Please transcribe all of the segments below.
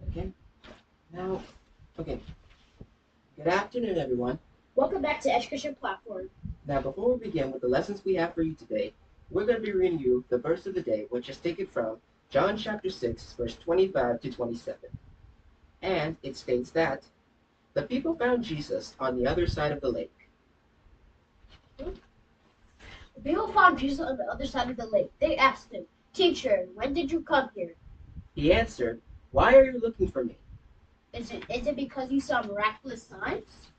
Okay. Now, okay. Good afternoon, everyone. Welcome back to Education Platform. Now, before we begin with the lessons we have for you today, we're going to be reading you the verse of the day, which is taken from John chapter 6, verse 25 to 27. And it states that the people found Jesus on the other side of the lake. The people found Jesus on the other side of the lake. They asked him, "Teacher, when did you come here? He answered, "Why are you looking for me?" Is it because you saw miraculous signs?"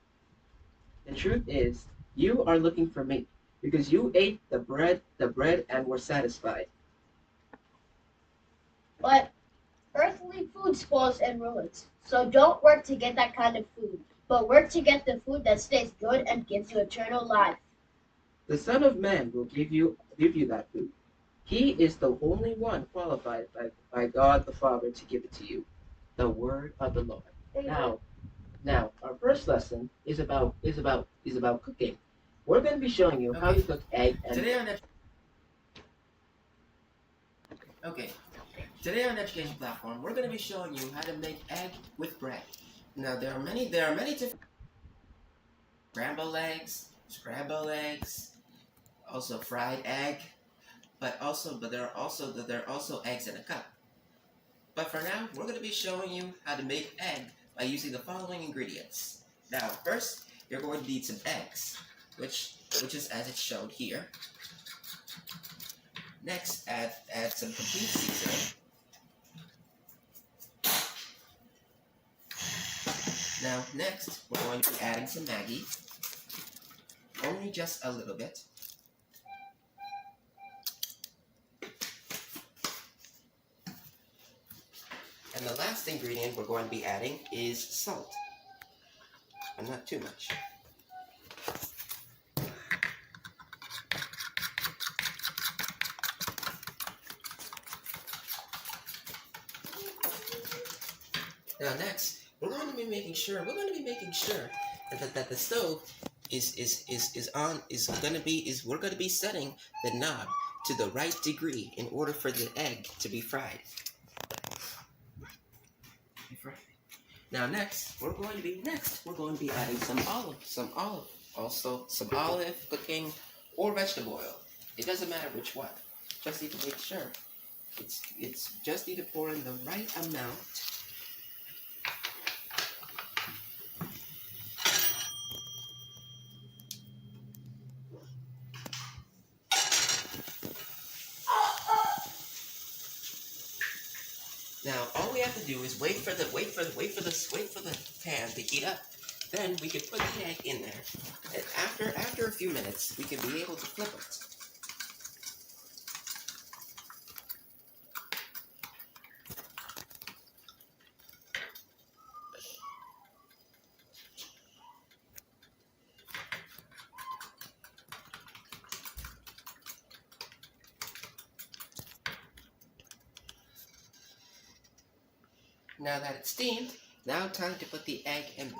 The truth is, you are looking for me because you ate the bread and were satisfied. But earthly food spoils and ruins. So don't work to get that kind of food, but work to get the food that stays good and gives you eternal life. The Son of Man will give you that food. He is the only one qualified by God the Father to give it to you. The word of the Lord. Now, now, our first lesson is about cooking. We're going to be showing you how Okay. to cook egg and Today on okay. Today on Education Platform, we're going to be showing you how to make egg with bread. Now there are many different scrambled eggs, also fried egg, but there are also eggs in a cup. But for now, we're going to be showing you how to make egg by using the following ingredients. Now, first, you're going to need some eggs, which is as it's shown here. Next, add some complete seasoning. Now, next, we're going to be adding some Maggi, only just a little bit. And the last ingredient we're going to be adding is salt, and not too much. Now, next, we're going to be making sure that the stove we're going to be setting the knob to the right degree in order for the egg to be fried. Now we're going to be adding some olive, cooking, or vegetable oil. It doesn't matter which one. Just need to make sure it's just need to pour in the right amount. Now all we have to do is wait for the pan to heat up. Then we can put the egg in there. And after a few minutes, we can be able to flip it. Now that it's steamed, now time to put the egg in.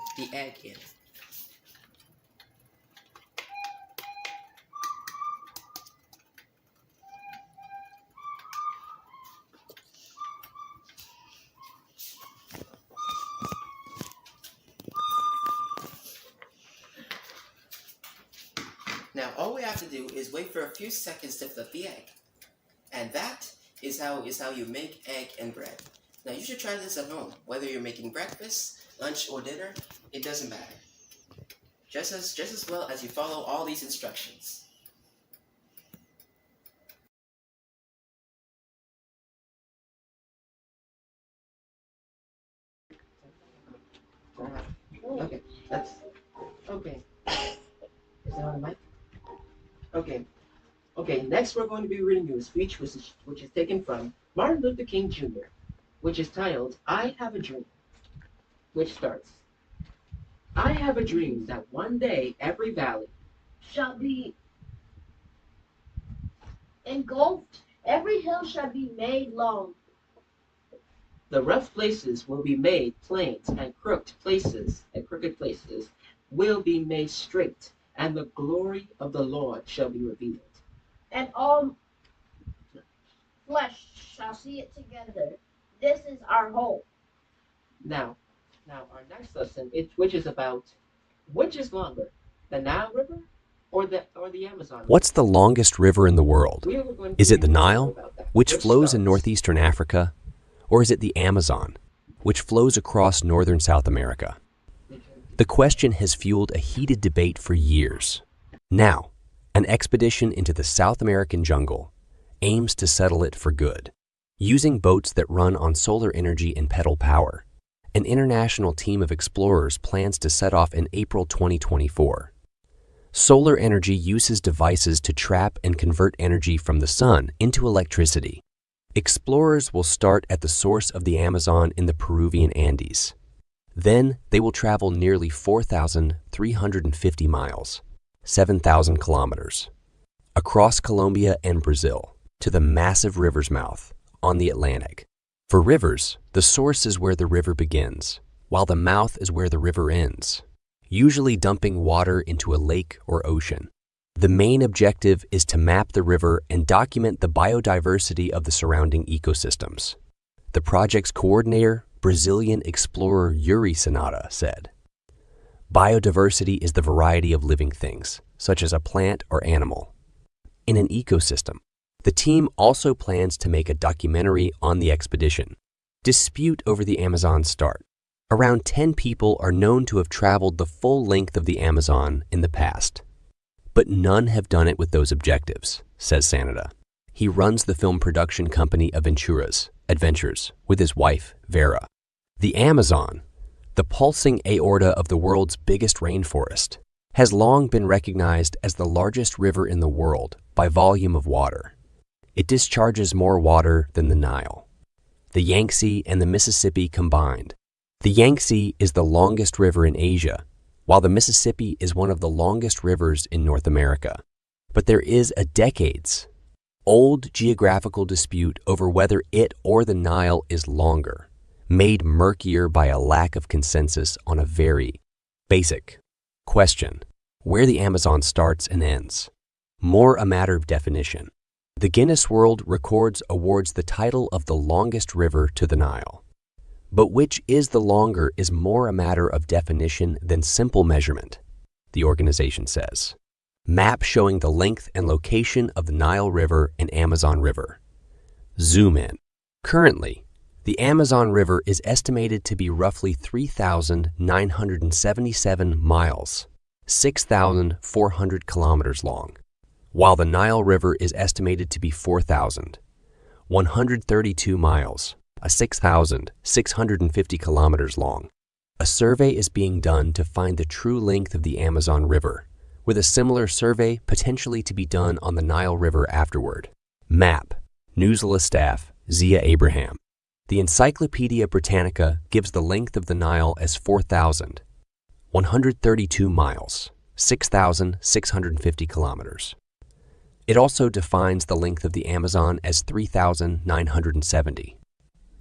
Now all we have to do is wait for a few seconds to flip the egg. And that is how you make egg and bread. Now you should try this at home. Whether you're making breakfast, lunch, or dinner, it doesn't matter. Just as well as you follow all these instructions. Okay, that's okay. Is that on the mic? Okay. Okay, next we're going to be reading you a speech which is taken from Martin Luther King Jr., which is titled, I Have a Dream, which starts, I have a dream that one day every valley shall be engulfed, every hill shall be made long. the rough places will be made plains, and crooked places will be made straight, and the glory of the Lord shall be revealed. And all flesh shall see it together. This is our hope. Now, our next lesson, which is about which is longer, the Nile River or the Amazon? What's the longest river in the world? We are going to Is it the be reading Nile, about that, which flows in starts- northeastern Africa? Or is it the Amazon, which flows across northern South America? The question has fueled a heated debate for years. Now, an expedition into the South American jungle aims to settle it for good. Using boats that run on solar energy and pedal power, an international team of explorers plans to set off in April 2024. Solar energy uses devices to trap and convert energy from the sun into electricity. Explorers will start at the source of the Amazon in the Peruvian Andes. Then they will travel nearly 4,350 miles, 7,000 kilometers, across Colombia and Brazil to the massive river's mouth on the Atlantic. For rivers, the source is where the river begins, while the mouth is where the river ends, usually dumping water into a lake or ocean. The main objective is to map the river and document the biodiversity of the surrounding ecosystems. The project's coordinator, Brazilian explorer Yuri Sanada, said, biodiversity is the variety of living things, such as a plant or animal, in an ecosystem. The team also plans to make a documentary on the expedition. Dispute over the Amazon's start. Around 10 people are known to have traveled the full length of the Amazon in the past. But none have done it with those objectives, says Sanada. He runs the film production company Adventures with his wife, Vera. The Amazon, the pulsing aorta of the world's biggest rainforest, has long been recognized as the largest river in the world by volume of water. It discharges more water than the Nile, the Yangtze, and the Mississippi combined. The Yangtze is the longest river in Asia, while the Mississippi is one of the longest rivers in North America. But there is a decades-old geographical dispute over whether it or the Nile is longer, made murkier by a lack of consensus on a very basic question: where the Amazon starts and ends. More a matter of definition. The Guinness World Records awards the title of the longest river to the Nile. But which is the longer is more a matter of definition than simple measurement, the organization says. Map showing the length and location of the Nile River and Amazon River. Zoom in. Currently, the Amazon River is estimated to be roughly 3,977 miles, 6,400 kilometers long, while the Nile River is estimated to be 4,132 miles, 6,650 kilometers long. A survey is being done to find the true length of the Amazon River, with a similar survey potentially to be done on the Nile River afterward. Map. Newsela staff, Zia Abraham. The Encyclopedia Britannica gives the length of the Nile as 4,132 miles, 6,650 kilometers. It also defines the length of the Amazon as 3,970.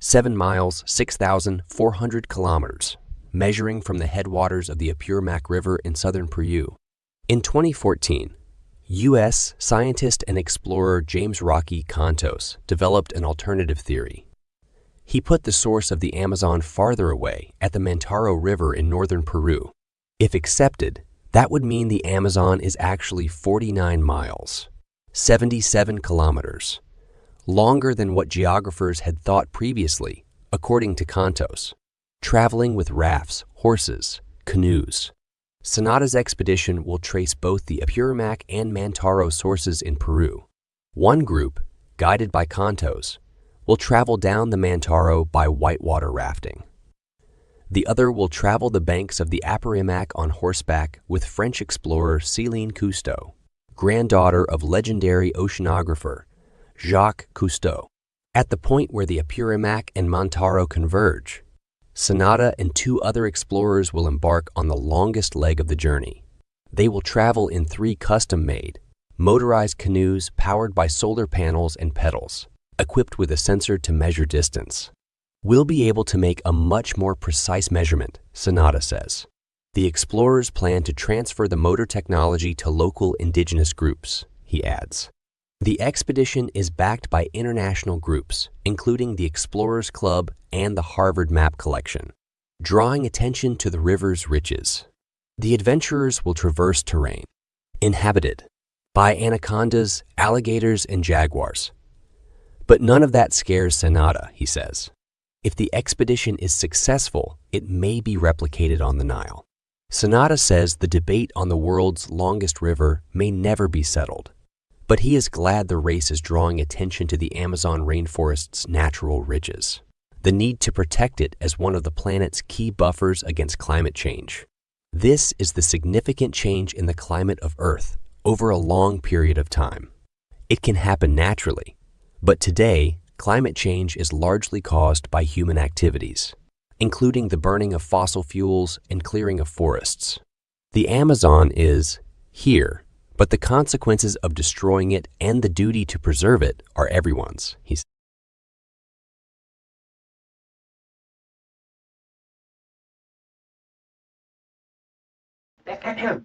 7 miles, 6,400 kilometers, measuring from the headwaters of the Apurimac River in southern Peru. In 2014, U.S. scientist and explorer James Rocky Contos developed an alternative theory. He put the source of the Amazon farther away at the Mantaro River in northern Peru. If accepted, that would mean the Amazon is actually 49 miles, 77 kilometers, longer than what geographers had thought previously, according to Contos, traveling with rafts, horses, canoes. Sanada's expedition will trace both the Apurimac and Mantaro sources in Peru. One group, guided by Contos, will travel down the Mantaro by whitewater rafting. The other will travel the banks of the Apurimac on horseback with French explorer Céline Cousteau, granddaughter of legendary oceanographer Jacques Cousteau. At the point where the Apurimac and Montaro converge, Sanada and 2 other explorers will embark on the longest leg of the journey. They will travel in 3 custom-made, motorized canoes powered by solar panels and pedals, equipped with a sensor to measure distance. We'll be able to make a much more precise measurement, Sanada says. The explorers plan to transfer the motor technology to local indigenous groups, he adds. The expedition is backed by international groups, including the Explorers Club and the Harvard Map Collection, drawing attention to the river's riches. The adventurers will traverse terrain, inhabited by anacondas, alligators, and jaguars. But none of that scares Sanada, he says. If the expedition is successful, it may be replicated on the Nile. Sanada says the debate on the world's longest river may never be settled, but he is glad the race is drawing attention to the Amazon rainforest's natural riches, the need to protect it as one of the planet's key buffers against climate change. This is the significant change in the climate of Earth over a long period of time. It can happen naturally, but today, climate change is largely caused by human activities, including the burning of fossil fuels and clearing of forests. The Amazon is here, but the consequences of destroying it and the duty to preserve it are everyone's, he said.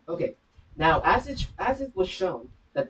Okay, now as it was shown that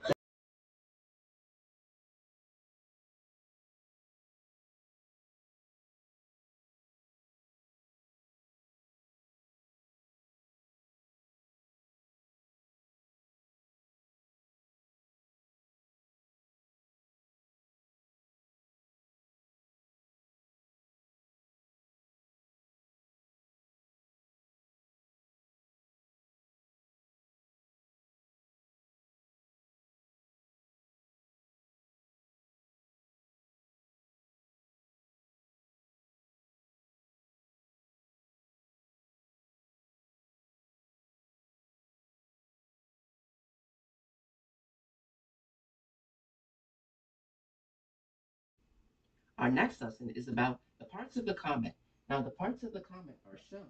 our next lesson is about the parts of the comet. Now, the parts of the comet are shown,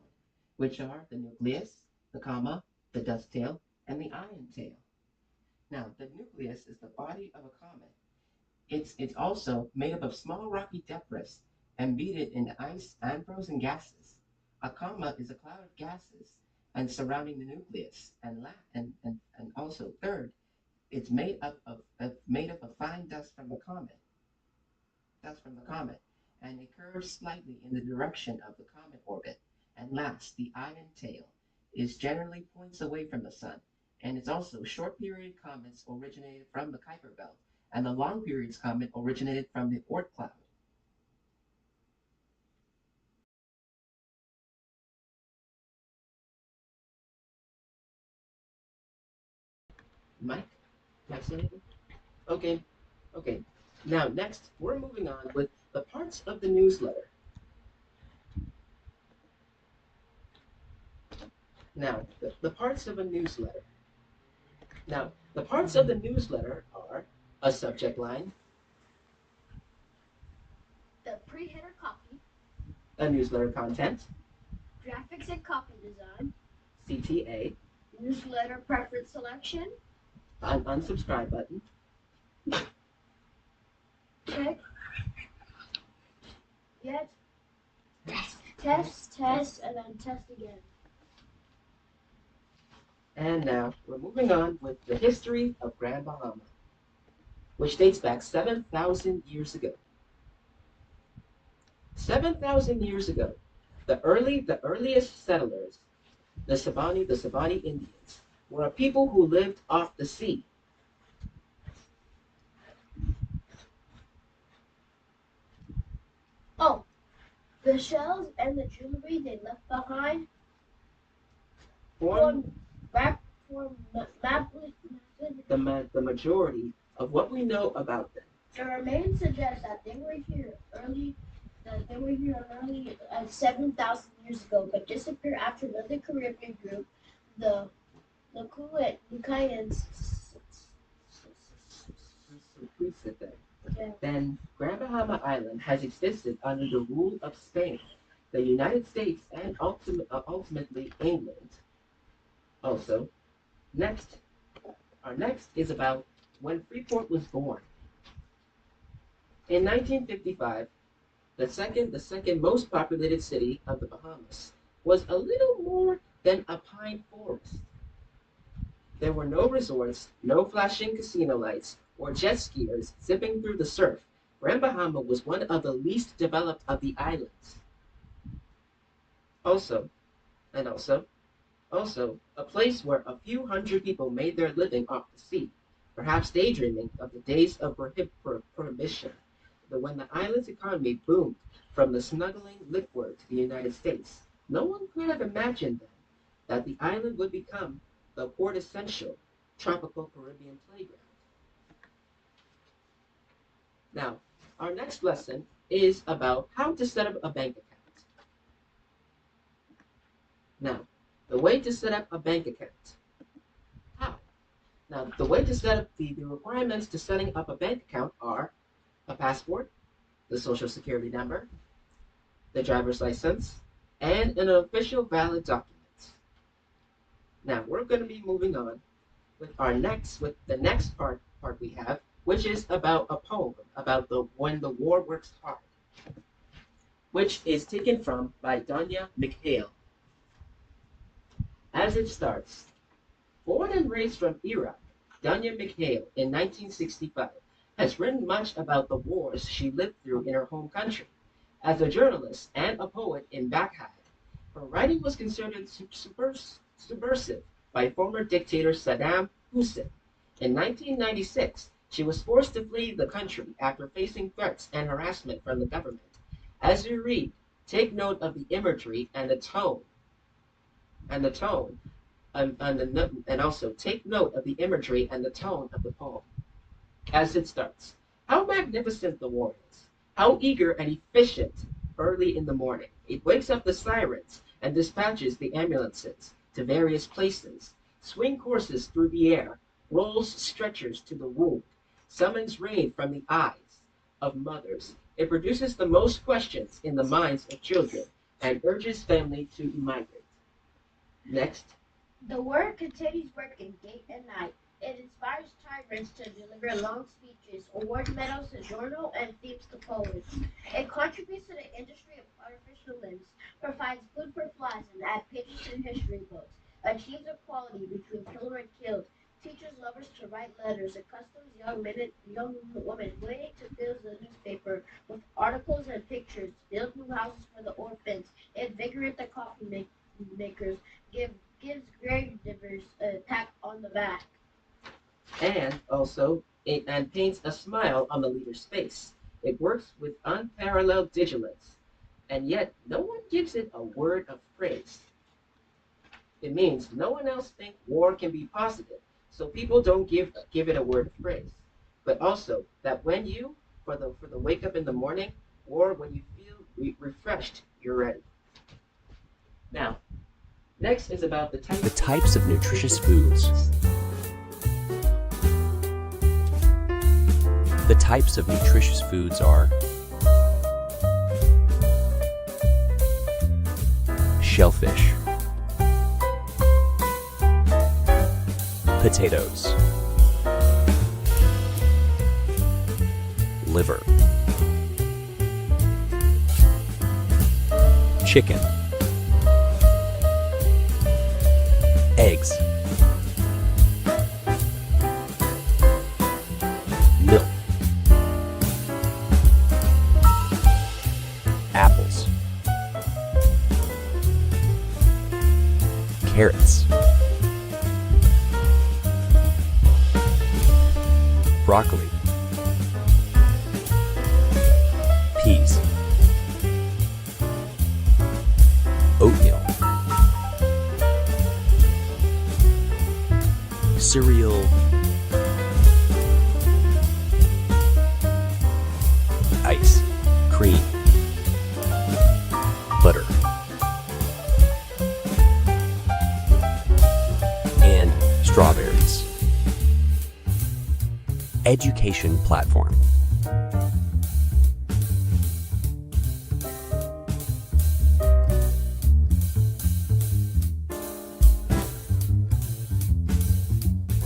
which are the nucleus, the comma, the dust tail, and the ion tail. Now, the nucleus is the body of a comet. It's also made up of small rocky debris embedded in ice and frozen gases. A comma is a cloud of gases and surrounding the nucleus. And also third, it's made up of fine dust from the comet. And it curves slightly in the direction of the comet orbit. And last, the ion tail is generally points away from the sun, and it's also short period comets originated from the Kuiper belt, and the long periods comet originated from the Oort cloud. Mike, say anything? Okay, okay. Now next, we're moving on with the parts of the newsletter. Now, the parts of a newsletter. Now, the parts of the newsletter are a subject line, The pre-header copy, a newsletter content, graphics and copy design, CTA, newsletter preference selection, an unsubscribe button, check, get, test, and then test again. and now we're moving on with the history of Grand Bahama, which dates back 7,000 years ago. 7,000 years ago, the earliest settlers, the Sabani Indians, were a people who lived off the sea. Oh, the shells and the jewelry they left behind Formed the majority of what we know about them. The remains suggest that they were here They were here around 7,000 years ago, but disappeared after another Caribbean group, the Lucayans. Yeah. Then Grand Bahama Island has existed under the rule of Spain, the United States, and ultimately England. Also, our next is about when Freeport was born. In 1955, the second most populated city of the Bahamas was a little more than a pine forest. There were no resorts, no flashing casino lights, or jet skiers zipping through the surf. Grand Bahama was one of the least developed of the islands. Also, a place where a few hundred people made their living off the sea, perhaps daydreaming of the days of prohibition, when the island's economy boomed from the snuggling liquid to the United States. No one could have imagined then that the island would become the quintessential tropical Caribbean playground. Now, our next lesson is about how to set up a bank account. Now, the way to set up a bank account. How? Now, the way to set up the requirements to setting up a bank account are a passport, the social security number, the driver's license, and an official valid document. Now, we're going to be moving on with the next part we have, which is about a poem about when the war works hard, which is taken from by Danya Mikhail. As it starts, born and raised from Iraq, Danya Mikhail in 1965 has written much about the wars she lived through in her home country. As a journalist and a poet in Baghdad, her writing was considered subversive by former dictator Saddam Hussein. In 1996, she was forced to flee the country after facing threats and harassment from the government. As you read, take note of the imagery and the tone, and also take note of the imagery and the tone of the poem. As it starts, how magnificent the war is, how eager and efficient early in the morning. It wakes up the sirens and dispatches the ambulances to various places, swing courses through the air, rolls stretchers to the wound, summons rain from the eyes of mothers. It produces the most questions in the minds of children and urges family to migrate. Next. The word continues working day and night. It inspires tyrants to deliver long speeches, award medals to journal, and themes to poets. It contributes to the industry of artificial limbs, provides food for flies, and adds pages in history books, achieves equality between killer and killed, teaches lovers to write letters, accustoms young women waiting to fill the newspaper with articles and pictures, builds new houses for the orphans, invigorates the coffee makers, gives grave diggers a pat on the back. And also, it paints a smile on the leader's face. It works with unparalleled vigilance, and yet no one gives it a word of praise. It means no one else thinks war can be positive, so people don't give it a word of praise. But also that when you, for the wake up in the morning, or when you feel refreshed, you're ready. Now, next is about the types of nutritious foods. The types of nutritious foods are shellfish, potatoes, liver, chicken, eggs, milk, apples, carrots, broccoli, peas, oatmeal, cereal, ice cream, education platform.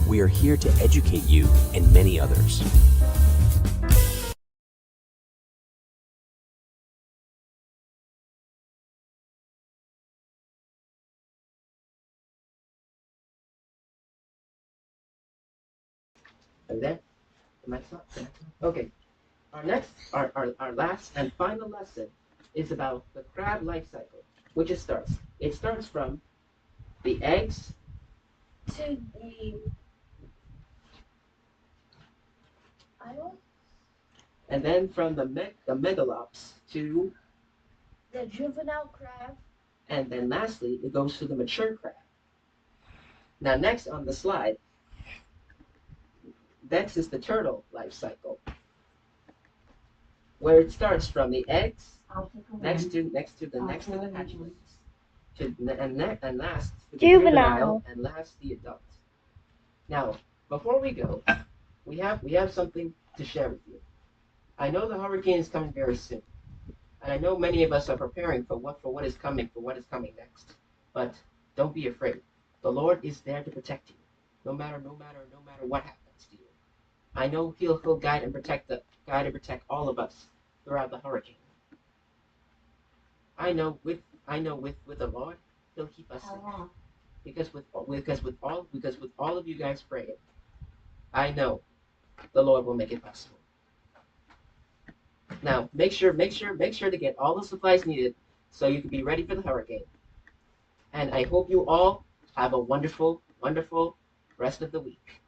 We are here to educate you and many others. Are you there? Am I stop? Okay. Our last and final lesson is about the crab life cycle, which starts. It starts from the eggs To the idol, and then from the megalops to, the juvenile crab, and then lastly, it goes to the mature crab. Now, next on the slide, next is the turtle life cycle, where it starts from the eggs next to the hatchlings, and last to the juvenile, and last the adult. Now, before we go, we have something to share with you. I know the hurricane is coming very soon, and I know many of us are preparing for what is coming next. But don't be afraid. The Lord is there to protect you, no matter what happens to you. I know He'll guide and protect all of us throughout the hurricane. I know with the Lord, He'll keep us safe. Because with all of you guys praying, I know the Lord will make it possible. Now, make sure to get all the supplies needed so you can be ready for the hurricane. And I hope you all have a wonderful, wonderful rest of the week.